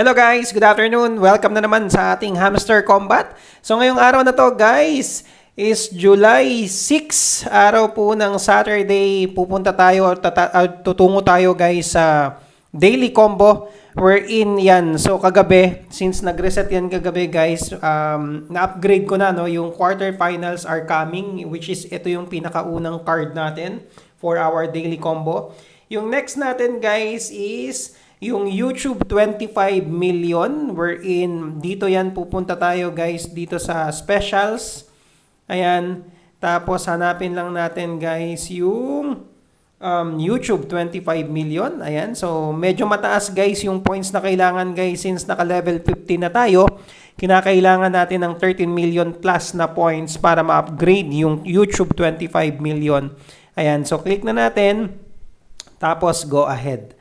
Hello guys, good afternoon. Welcome na naman sa ating Hamster Combat. So ngayong araw na to guys is July 6, araw po ng Saturday. Pupunta tayo, tutungo tayo guys sa daily combo. We're in yan. So kagabi, since nag-reset yan kagabi guys, na-upgrade ko na no, yung quarterfinals are coming, which is ito yung pinakaunang card natin for our daily combo. Yung next natin guys is yung YouTube 25 million, wherein dito yan pupunta tayo guys dito sa specials. Ayan. Tapos hanapin lang natin guys yung YouTube 25 million. Ayan. So medyo mataas guys yung points na kailangan guys since naka level 50 na tayo. Kinakailangan natin ng 13 million plus na points para ma-upgrade yung YouTube 25 million. Ayan. So click na natin. Tapos go ahead.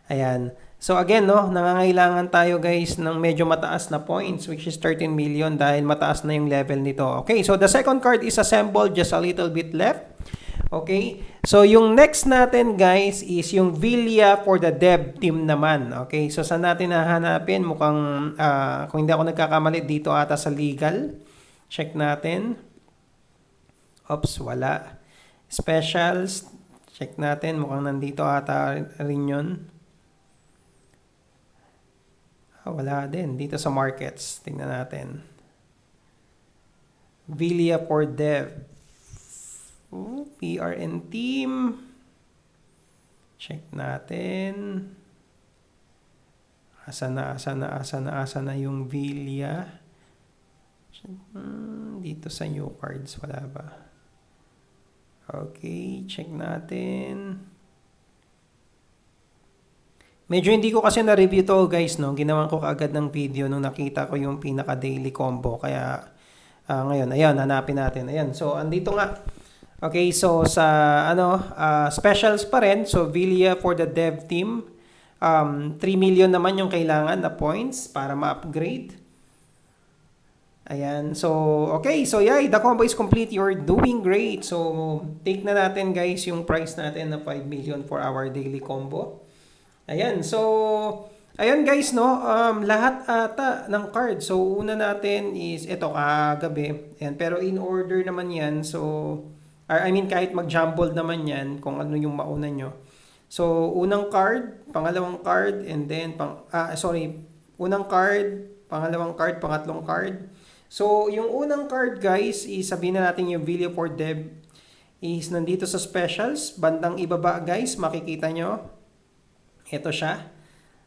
Ayan. So again, no, nangangailangan tayo guys ng medyo mataas na points which is 13 million dahil mataas na yung level nito. Okay, so the second card is assembled, just a little bit left. Okay, so yung next natin guys is yung Villa for the dev team naman. Okay, so saan natin hahanapin? Mukhang, kung hindi ako nagkakamali dito ata sa legal. Check natin. Oops, wala. Specials, check natin. Mukhang nandito ata rin yun. Wala din. Dito sa markets. Tingnan natin. Villa for Dev. PRN team. Check natin. Asa na yung Villa. Dito sa new cards. Wala ba? Okay. Check natin. Medyo hindi ko kasi na-review to guys, no? Ginawan ko kaagad ng video nung nakita ko yung pinaka-daily combo. Kaya ngayon, ayan, hanapin natin. Ayan, so andito nga. Okay, so sa specials pa rin. So Villa for the dev team. 3 million naman yung kailangan na points para ma-upgrade. Ayan, so okay, so yeah, the combo is complete. You're doing great. So take na natin guys yung price natin na 5 million for our daily combo. Ayan, so, ayan guys, no, lahat ata ng card. So, una natin is, ito, kagabi. Ayan, pero in order naman yan. So, I mean, kahit mag-jumbled naman yan, kung ano yung mauna nyo. So, unang card, pangalawang card, and then, unang card, pangalawang card, pangatlong card. So, yung unang card, guys, is sabihin na natin yung Villa for Dev is nandito sa specials. Bandang ibaba, guys, makikita nyo. Ito siya.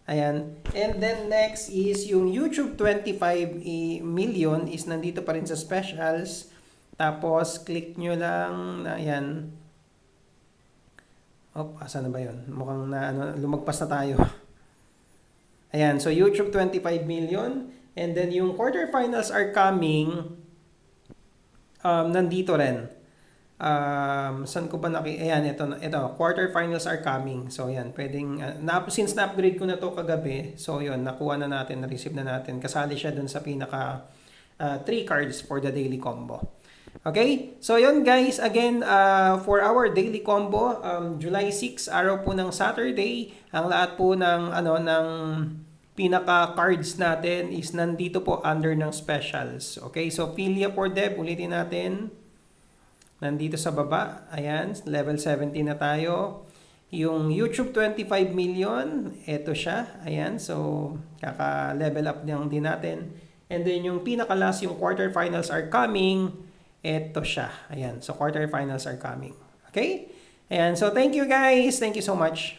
Ayan. And then next is yung YouTube 25 million is nandito pa rin sa specials. Tapos click nyo lang na ayan. Asa na ba yun? Mukhang na lumagpas na tayo. Ayan. So YouTube 25 million. And then yung quarterfinals are coming. Nandito rin. Saan ko ba ayan, ito, quarterfinals are coming. So, yan, pwedeng, since na-upgrade ko na to kagabi, so, yun, nakuha na natin, na-receive na natin. Kasali siya dun sa pinaka 3 cards for the daily combo. Okay? So, yun, guys, again, for our daily combo, July 6, araw po ng Saturday, ang lahat po ng, ng pinaka cards natin is nandito po under ng specials. Okay? So, Villa for Dev, ulitin natin. Nandito sa baba, ayan, level 17 na tayo. Yung YouTube 25 million, eto siya, ayan, so kaka-level up din natin. And then yung pinaka-last, yung quarterfinals are coming, eto siya, ayan, so quarterfinals are coming. Okay? Ayan, so thank you guys, thank you so much.